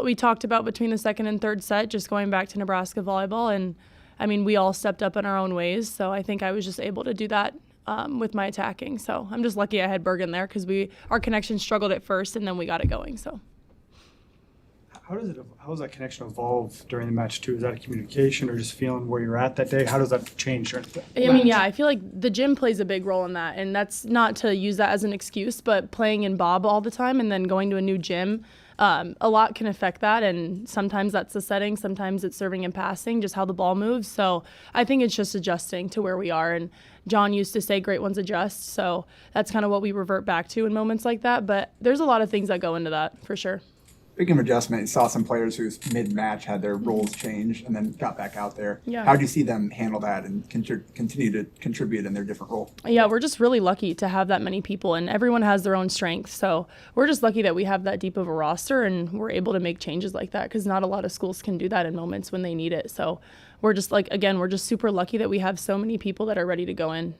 We talked about between the second and third set, just going back to Nebraska Volleyball. And, I mean, we all stepped up in our own ways. So I think I was just able to do that with my attacking. So I'm just lucky I had Bergen there because our connection struggled at first, and then we got it going. So. How does that connection evolve during the match too? Is that a communication or just feeling where you're at that day? How does that change during the match? I mean, yeah, I feel like the gym plays a big role in that, and that's not to use that as an excuse, but playing in Bob all the time and then going to a new gym, a lot can affect that, and sometimes that's the setting, sometimes it's serving and passing, just how the ball moves. So I think it's just adjusting to where we are, and John used to say great ones adjust, so that's kind of what we revert back to in moments like that, but there's a lot of things that go into that for sure. Speaking of adjustment, you saw some players whose mid-match had their roles changed and then got back out there. Yeah. How do you see them handle that and continue to contribute in their different role? Yeah, we're just really lucky to have that many people, and everyone has their own strengths. So we're just lucky that we have that deep of a roster, and we're able to make changes like that because not a lot of schools can do that in moments when they need it. So we're just we're just super lucky that we have so many people that are ready to go in.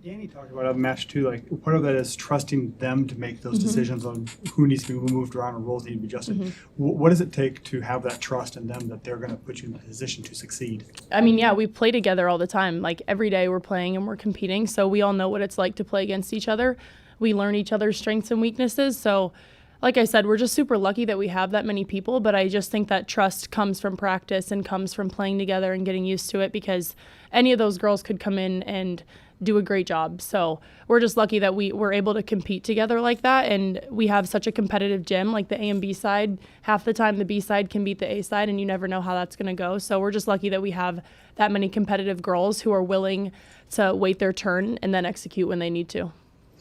Danny talked about the match too. Like part of that is trusting them to make those decisions on who needs to be moved around and roles need to be adjusted. What does it take to have that trust in them that they're going to put you in a position to succeed? I mean, yeah, we play together all the time. Like every day we're playing and we're competing, so we all know what it's like to play against each other. We learn each other's strengths and weaknesses. So like I said, we're just super lucky that we have that many people, but I just think that trust comes from practice and comes from playing together and getting used to it, because any of those girls could come in and do a great job. So we're just lucky that we were able to compete together like that, and we have such a competitive gym. Like the A and B side, half the time the B side can beat the A side, and you never know how that's going to go. So we're just lucky that we have that many competitive girls who are willing to wait their turn and then execute when they need to.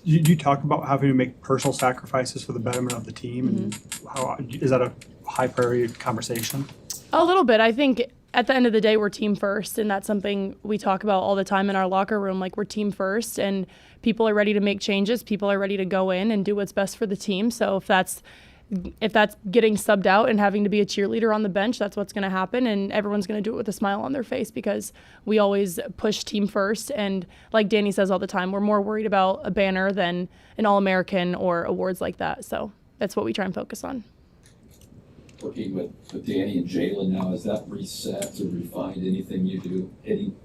You talk about having to make personal sacrifices for the betterment of the team. And how is that a high priority conversation? A little bit. I think at the end of the day, we're team first, and that's something we talk about all the time in our locker room. Like, we're team first, and people are ready to make changes. People are ready to go in and do what's best for the team. So if that's getting subbed out and having to be a cheerleader on the bench, that's what's going to happen, and everyone's going to do it with a smile on their face because we always push team first. And like Danny says all the time, we're more worried about a banner than an All-American or awards like that. So that's what we try and focus on. Working with Danny and Jalen now, has that reset or refined anything you do?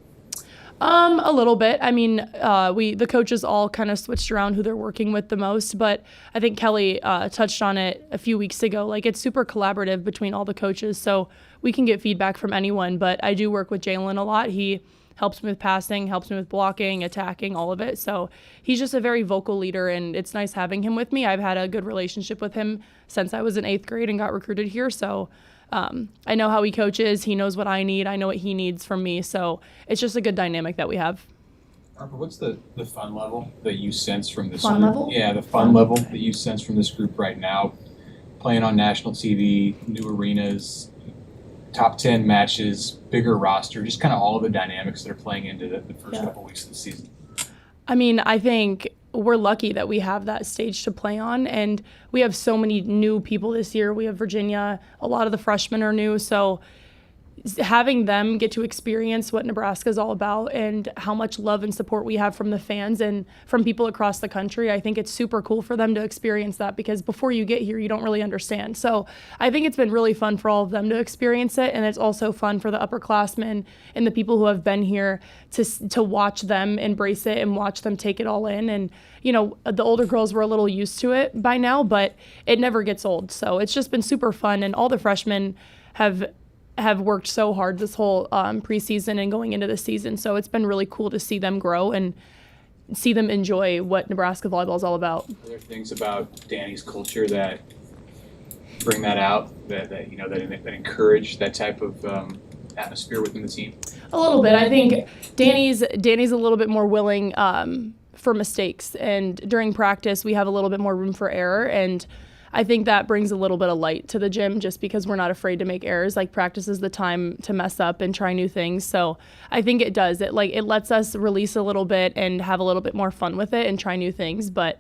A little bit. I mean, the coaches all kind of switched around who they're working with the most, but I think Kelly touched on it a few weeks ago. Like, it's super collaborative between all the coaches, so we can get feedback from anyone, but I do work with Jalen a lot. He helps me with passing, helps me with blocking, attacking, all of it. So he's just a very vocal leader, and it's nice having him with me. I've had a good relationship with him since I was in 8th grade and got recruited here, so I know how he coaches. He knows what I need. I know what he needs from me. So it's just a good dynamic that we have. Harper, what's the fun level that you sense from this Fun group? level? Yeah, the fun level that you sense from this group right now, playing on national TV, new arenas, top 10 matches, bigger roster, just kind of all of the dynamics that are playing into the first couple weeks of the season. I mean, I think we're lucky that we have that stage to play on, and we have so many new people this year. We have Virginia, a lot of the freshmen are new, so having them get to experience what Nebraska is all about and how much love and support we have from the fans and from people across the country, I think it's super cool for them to experience that, because before you get here, you don't really understand. So I think it's been really fun for all of them to experience it, and it's also fun for the upperclassmen and the people who have been here to watch them embrace it and watch them take it all in. And, you know, the older girls were a little used to it by now, but it never gets old. So it's just been super fun, and all the freshmen have worked so hard this whole preseason and going into the season. So it's been really cool to see them grow and see them enjoy what Nebraska volleyball is all about. Are there things about Danny's culture that bring that out, that encourage that type of atmosphere within the team? A little bit. I think Danny's a little bit more willing for mistakes, and during practice we have a little bit more room for error, and I think that brings a little bit of light to the gym just because we're not afraid to make errors. Like, practice is the time to mess up and try new things. So I think it does. It lets us release a little bit and have a little bit more fun with it and try new things. But,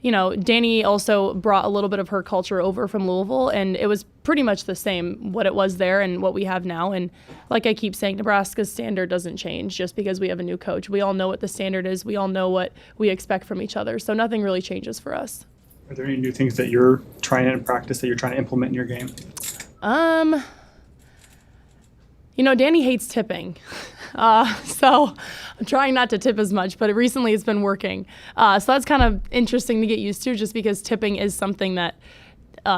you know, Danny also brought a little bit of her culture over from Louisville, and it was pretty much the same, what it was there and what we have now. And like I keep saying, Nebraska's standard doesn't change just because we have a new coach. We all know what the standard is. We all know what we expect from each other. So nothing really changes for us. Are there any new things that you're trying in practice that you're trying to implement in your game? Danny hates tipping. So I'm trying not to tip as much, but recently it's been working. So that's kind of interesting to get used to just because tipping is something that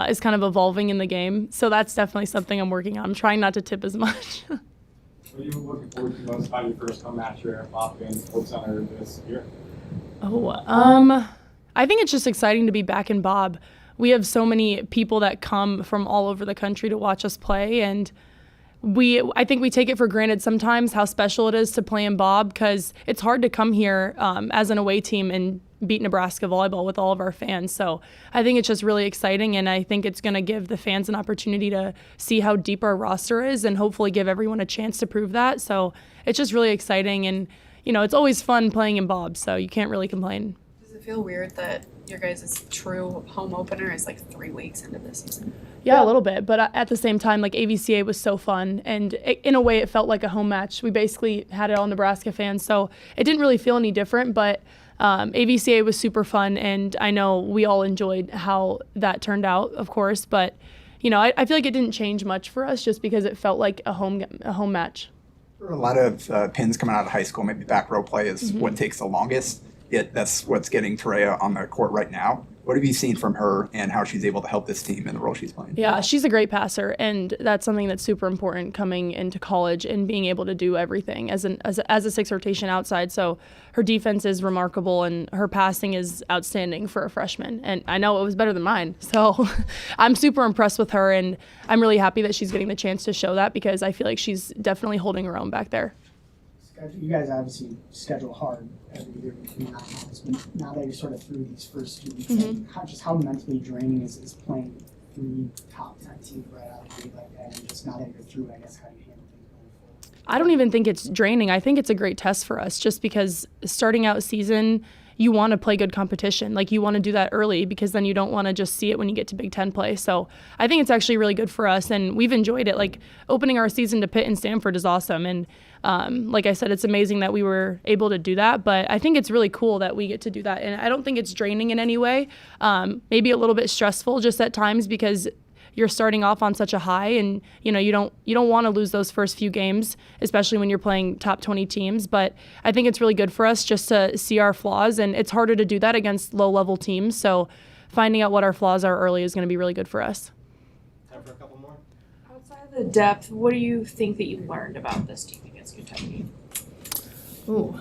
is kind of evolving in the game. So that's definitely something I'm working on. I'm trying not to tip as much. What are you looking forward to most about your first home match here at Lofton Sports Center this year? I think it's just exciting to be back in Bob. We have so many people that come from all over the country to watch us play, and I think we take it for granted sometimes how special it is to play in Bob because it's hard to come here as an away team and beat Nebraska Volleyball with all of our fans. So I think it's just really exciting, and I think it's going to give the fans an opportunity to see how deep our roster is and hopefully give everyone a chance to prove that. So it's just really exciting, and it's always fun playing in Bob, so you can't really complain. Does it feel weird that your guys' true home opener is like 3 weeks into the season? Yeah, a little bit, but at the same time, like AVCA was so fun, and in a way, it felt like a home match. We basically had it all Nebraska fans, so it didn't really feel any different. But AVCA was super fun, and I know we all enjoyed how that turned out, of course. But I feel like it didn't change much for us, just because it felt like a home match. A lot of pins coming out of high school, maybe back row play is what takes the longest. Yet that's what's getting Tareya on the court right now. What have you seen from her and how she's able to help this team in the role she's playing? Yeah, she's a great passer, and that's something that's super important coming into college and being able to do everything as a sixth rotation outside. So her defense is remarkable, and her passing is outstanding for a freshman. And I know it was better than mine. So I'm super impressed with her, and I'm really happy that she's getting the chance to show that because I feel like she's definitely holding her own back there. You guys obviously schedule hard every year between nine-months, but now that you're sort of through these first few weeks, how mentally draining is playing 3 top 10 teams right out of the gate like that, and just now that you're through, I guess, how do you handle things going forward? I don't even think it's draining. I think it's a great test for us just because starting out season, you want to play good competition. Like you want to do that early because then you don't want to just see it when you get to Big Ten play. So I think it's actually really good for us, and we've enjoyed it. Like opening our season to Pitt and Stanford is awesome, and like I said, it's amazing that we were able to do that. But I think it's really cool that we get to do that, and I don't think it's draining in any way. Maybe a little bit stressful just at times because you're starting off on such a high, and you don't want to lose those first few games, especially when you're playing top 20 teams. But I think it's really good for us just to see our flaws, and it's harder to do that against low-level teams. So finding out what our flaws are early is going to be really good for us. Time for a couple more. Outside of the depth, what do you think that you learned about this team against Kentucky? Ooh.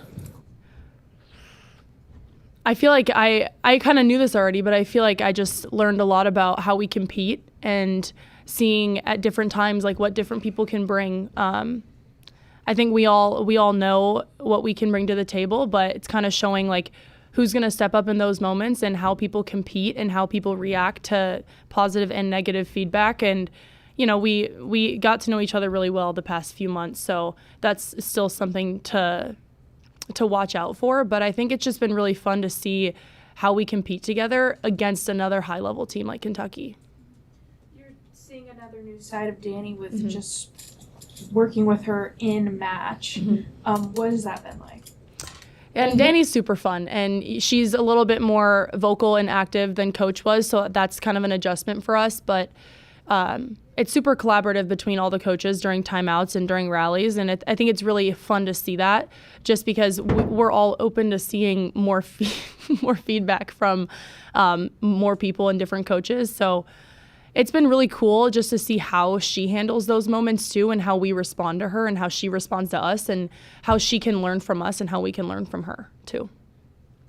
I feel like I kind of knew this already, but I feel like I just learned a lot about how we compete and seeing at different times like what different people can bring. I think we all know what we can bring to the table, but it's kind of showing like who's going to step up in those moments and how people compete and how people react to positive and negative feedback. And we got to know each other really well the past few months, so that's still something to watch out for. But I think it's just been really fun to see how we compete together against another high-level team like Kentucky. You're seeing another new side of Danny with just working with her in match. What has that been like? And Danny's super fun, and she's a little bit more vocal and active than Coach was, so that's kind of an adjustment for us. But it's super collaborative between all the coaches during timeouts and during rallies, and I think it's really fun to see that just because we're all open to seeing more more feedback from more people and different coaches. So it's been really cool just to see how she handles those moments too, and how we respond to her and how she responds to us, and how she can learn from us and how we can learn from her too.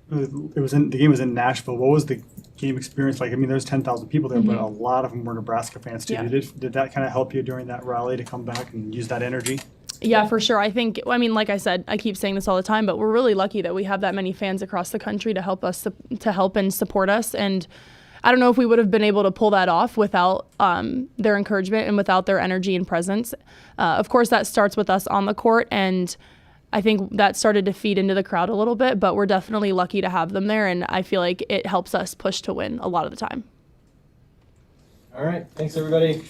The game was in Nashville. What was the game experience like? I mean, there's 10,000 people there, but a lot of them were Nebraska fans too. Yeah. Did that kind of help you during that rally to come back and use that energy? Yeah, for sure. Like I said, I keep saying this all the time, but we're really lucky that we have that many fans across the country to help and support us. And I don't know if we would have been able to pull that off without their encouragement and without their energy and presence. Of course, that starts with us on the court, and I think that started to feed into the crowd a little bit, but we're definitely lucky to have them there, and I feel like it helps us push to win a lot of the time. All right. Thanks, everybody.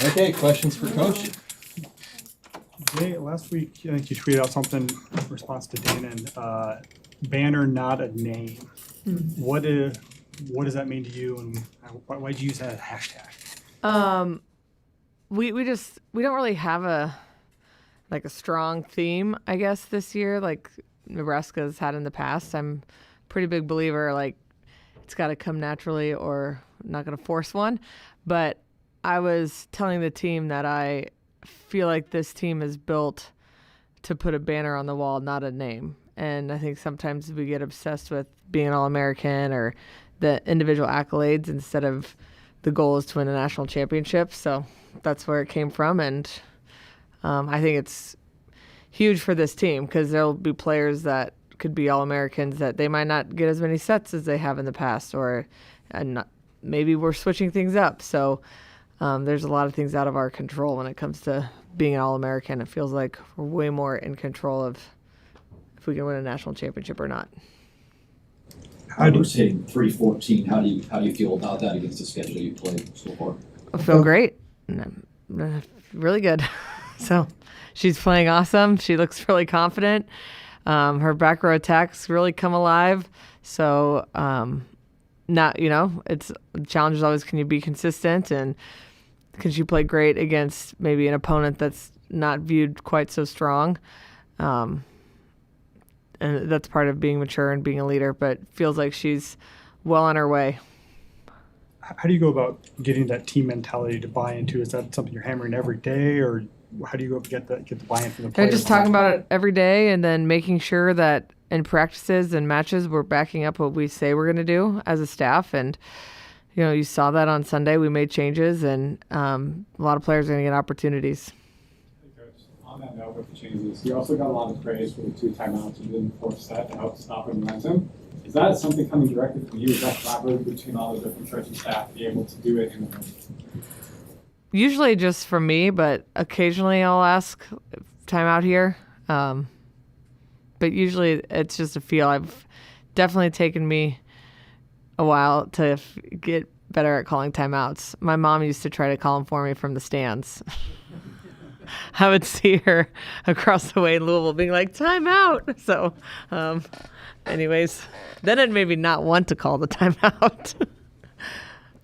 Okay, questions for Coach? Jay, last week, I think you tweeted out something in response to Dana, banner, not a name. What does that mean to you, and why did you use that as a hashtag? We don't really have a strong theme, I guess, this year like Nebraska's had in the past. I'm a pretty big believer it's got to come naturally or not going to force one. But I was telling the team that I feel like this team is built to put a banner on the wall, not a name. And I think sometimes we get obsessed with being an All-American or the individual accolades instead of the goal is to win a national championship. So that's where it came from. And I think it's huge for this team because there'll be players that could be All-Americans that they might not get as many sets as they have in the past, or maybe we're switching things up. So there's a lot of things out of our control when it comes to being an All-American. It feels like we're way more in control of if we can win a national championship or not. Huskers hitting 314. How do you feel about that against the schedule you played so far? I feel great. Really good. So she's playing awesome. She looks really confident. Her back row attacks really come alive. So it's the challenge is always, can you be consistent, and can she play great against maybe an opponent that's not viewed quite so strong? And that's part of being mature and being a leader, but feels like she's well on her way. How do you go about getting that team mentality to buy into? Is that something you're hammering every day, or how do you go get the buy-in from the They're players? just talking about it every day, and then making sure that in practices and matches we're backing up what we say we're going to do as a staff. And you saw that on Sunday. We made changes, and a lot of players are going to get opportunities. On that note with the changes, you also got a lot of praise for the 2 timeouts you did in the 4th set to help stop the momentum. Is that something coming directly from you? Is that collaborative between all the different coaching staff to be able to do it in the room? Usually just from me, but occasionally I'll ask time out here. But usually it's just a feel. I've definitely taken me a while to get better at calling timeouts. My mom used to try to call them for me from the stands. I would see her across the way in Louisville being like, timeout. So anyways, then I'd maybe not want to call the timeout.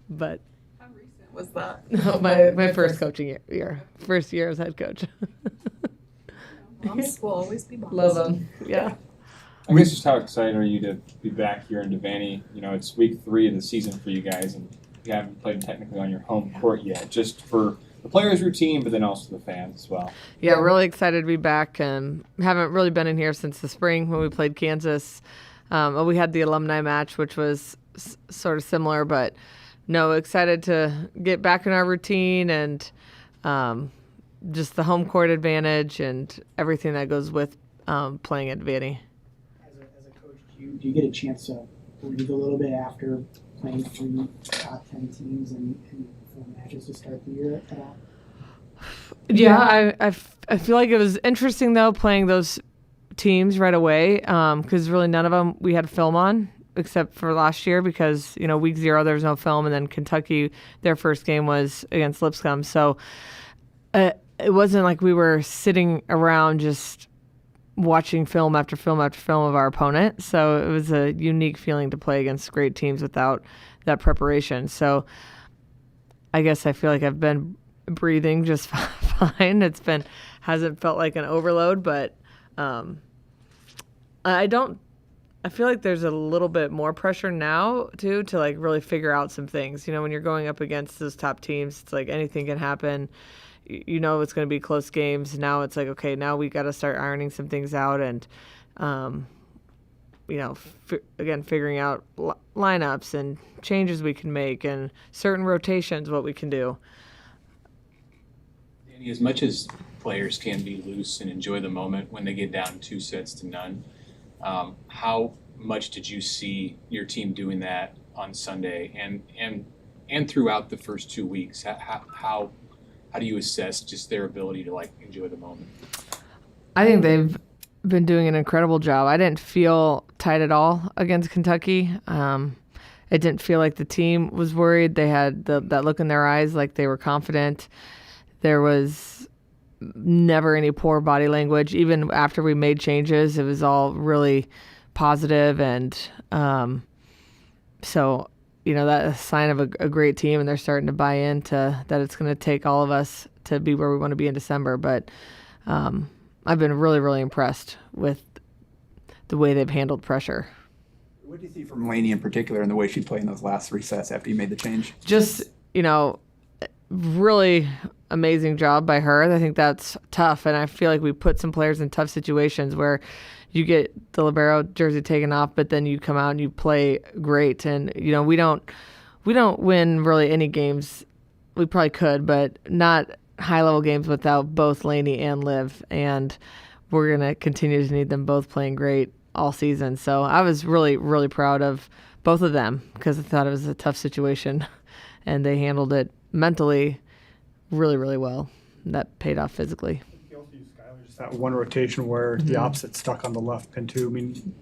But How recent was that? my first coaching year. First year as head coach. Moms will always be moms. Love them. Yeah. I guess just how excited are you to be back here in Devaney? It's week 3 of the season for you guys, and you haven't played technically on your home court yet. Just for the players' routine, but then also the fans as well. Yeah, really excited to be back. Haven't really been in here since the spring when we played Kansas. We had the alumni match, which was sort of similar, but no, excited to get back in our routine and just the home court advantage and everything that goes with playing at Vanny. As a coach, do you get a chance to breathe a little bit after playing 3 top 10 teams and 4 matches to start the year at all? Yeah, I feel like it was interesting, though, playing those teams right away because really none of them we had film on except for last year because, week 0 there was no film, and then Kentucky, their first game was against Lipscomb. So it wasn't like we were sitting around just watching film after film after film of our opponent. So it was a unique feeling to play against great teams without that preparation. So I guess I feel like I've been breathing just fine. Hasn't felt like an overload, but I feel like there's a little bit more pressure now too to like really figure out some things. When you're going up against those top teams, it's like anything can happen. It's going to be close games. Now it's like, okay, now we got to start ironing some things out and, again, figuring out lineups and changes we can make and certain rotations, what we can do. Danny, as much as players can be loose and enjoy the moment when they get down 2 sets to none, how much did you see your team doing that on Sunday and throughout the first 2 weeks? How do you assess just their ability to enjoy the moment? I think they've been doing an incredible job. I didn't feel tight at all against Kentucky. It didn't feel like the team was worried. They had that look in their eyes like they were confident. There was never any poor body language. Even after we made changes, it was all really positive. And so, that's a sign of a great team, and they're starting to buy into that it's going to take all of us to be where we want to be in December. But I've been really, really impressed with the way they've handled pressure. What do you see from Lainey in particular in the way she played in those last 3 sets after you made the change? Just, really amazing job by her. I think that's tough, and I feel like we put some players in tough situations where you get the libero jersey taken off, but then you come out and you play great. And we don't win really any games. We probably could, but not high level games without both Lainey and Liv. And we're gonna continue to need them both playing great all season. So I was really, really proud of both of them because I thought it was a tough situation, and they handled it mentally really, really well. That paid off physically. You also use Skylar, just that one rotation where the opposite stuck on the left pin too. I mean,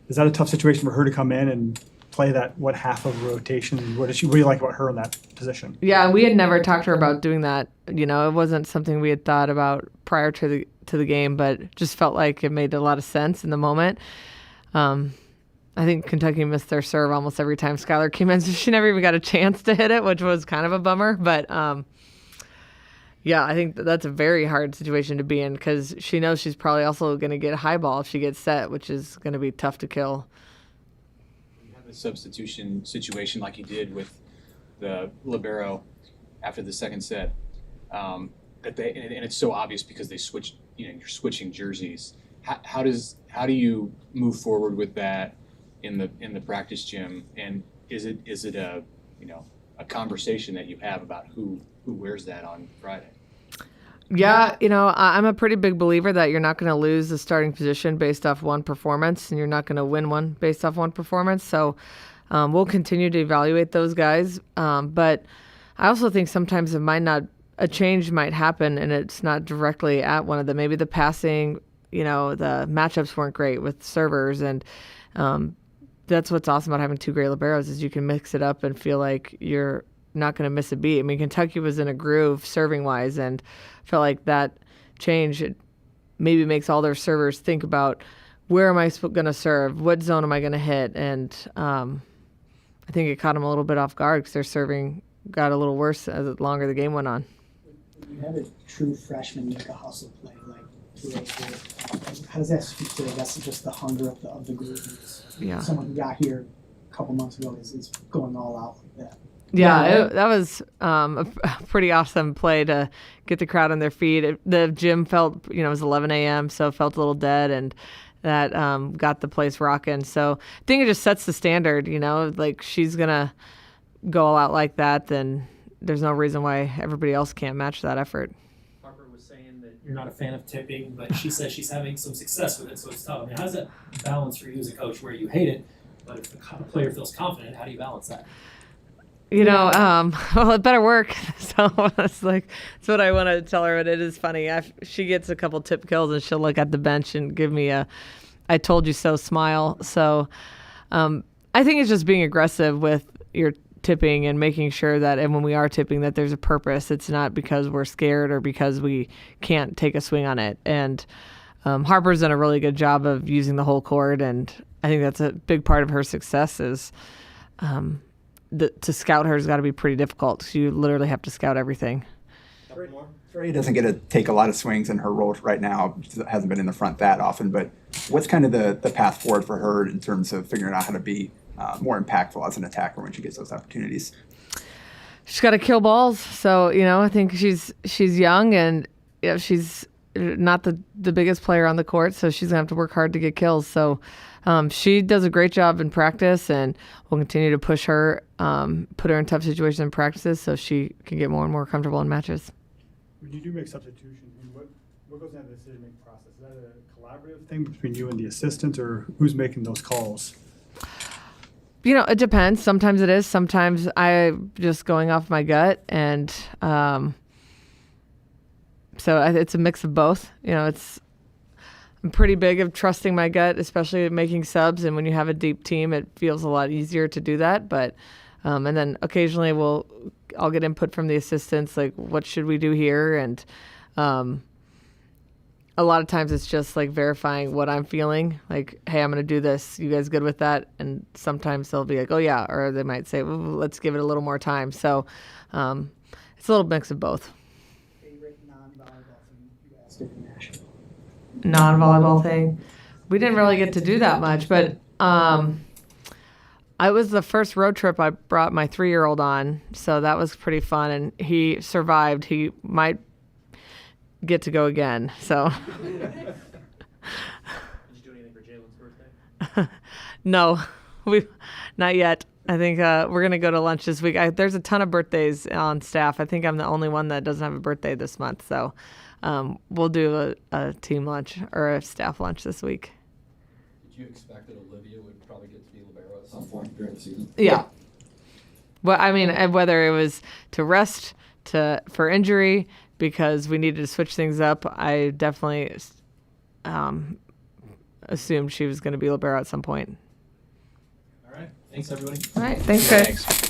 is that a tough situation for her to come in and play that half of rotation? What do you like about her in that position? Yeah, we had never talked to her about doing that. It wasn't something we had thought about prior to the game, but just felt like it made a lot of sense in the moment. I think Kentucky missed their serve almost every time Skylar came in, so she never even got a chance to hit it, which was kind of a bummer. But yeah, I think that's a very hard situation to be in because she knows she's probably also going to get a high ball if she gets set, which is going to be tough to kill. You have a substitution situation like you did with the libero after the second set, and it's so obvious because they switched. You're switching jerseys. How do you move forward with that in the practice gym? And is it a conversation that you have about who wears that on Friday? Yeah, I'm a pretty big believer that you're not going to lose the starting position based off one performance, and you're not going to win one based off one performance. So we'll continue to evaluate those guys. But I also think sometimes a change might happen, and it's not directly at one of them. Maybe the passing, the matchups weren't great with servers, and that's what's awesome about having 2 great liberos is you can mix it up and feel like you're not going to miss a beat. I mean, Kentucky was in a groove serving-wise, and felt like that change maybe makes all their servers think about where am I going to serve, what zone am I going to hit, and I think it caught them a little bit off guard because their serving got a little worse as the longer the game went on. You have a true freshman make a hustle play how does that speak to, I guess, just the hunger of the group? Yeah. Someone who got here a couple months ago is going all out like that. Yeah, that was a pretty awesome play to get the crowd on their feet. The gym felt, it was 11 a.m., so it felt a little dead, and that got the place rocking. So I think it just sets the standard, like she's going to go all out like that, then there's no reason why everybody else can't match that effort. Harper was saying that you're not a fan of tipping, but she says she's having some success with it, so it's tough. I mean, how does that balance for you as a coach where you hate it, but if the player feels confident, how do you balance that? Well, it better work. So that's what I want to tell her. And it is funny. She gets a couple tip kills and she'll look at the bench and give me a "I told you so" smile. So I think it's just being aggressive with your tipping and making sure that, and when we are tipping, that there's a purpose. It's not because we're scared or because we can't take a swing on it. And Harper's done a really good job of using the whole court, and I think that's a big part of her success is to scout her has got to be pretty difficult because you literally have to scout everything. Trey doesn't get to take a lot of swings in her role right now. She hasn't been in the front that often, but what's kind of the path forward for her in terms of figuring out how to be more impactful as an attacker when she gets those opportunities? She's got to kill balls. So, I think she's young and she's not the biggest player on the court, so she's going to have to work hard to get kills. So she does a great job in practice, and we'll continue to push her, put her in tough situations in practices so she can get more and more comfortable in matches. When you do make substitutions, what goes into the decision-making process? Is that a collaborative thing between you and the assistant, or who's making those calls? It depends. Sometimes it is. Sometimes I'm just going off my gut, and so it's a mix of both. I'm pretty big of trusting my gut, especially making subs, and when you have a deep team, it feels a lot easier to do that. But And then occasionally I'll get input from the assistants, like what should we do here? And a lot of times it's just like verifying what I'm feeling, like, hey, I'm going to do this. You guys good with that? And sometimes they'll be like, oh yeah. Or they might say, well, let's give it a little more time. So it's a little mix of both. Favorite non-volleyball thing you guys did in Nashville? Non-volleyball thing. We didn't really get to do that much, but I was the first road trip I brought my 3-year-old on, so that was pretty fun, and he survived. He might get to go again. So Did you do anything for Jalen's birthday? no, not yet. I think we're gonna go to lunch this week. There's a ton of birthdays on staff. I think I'm the only one that doesn't have a birthday this month, so we'll do a team lunch or a staff lunch this week. Did you expect that Olivia would probably get to be libero at some point during the season? Yeah. Well, I mean, whether it was to rest for injury because we needed to switch things up, I definitely assumed she was going to be libero at some point. All right. Thanks, everybody. All right. Thanks, guys. Thanks.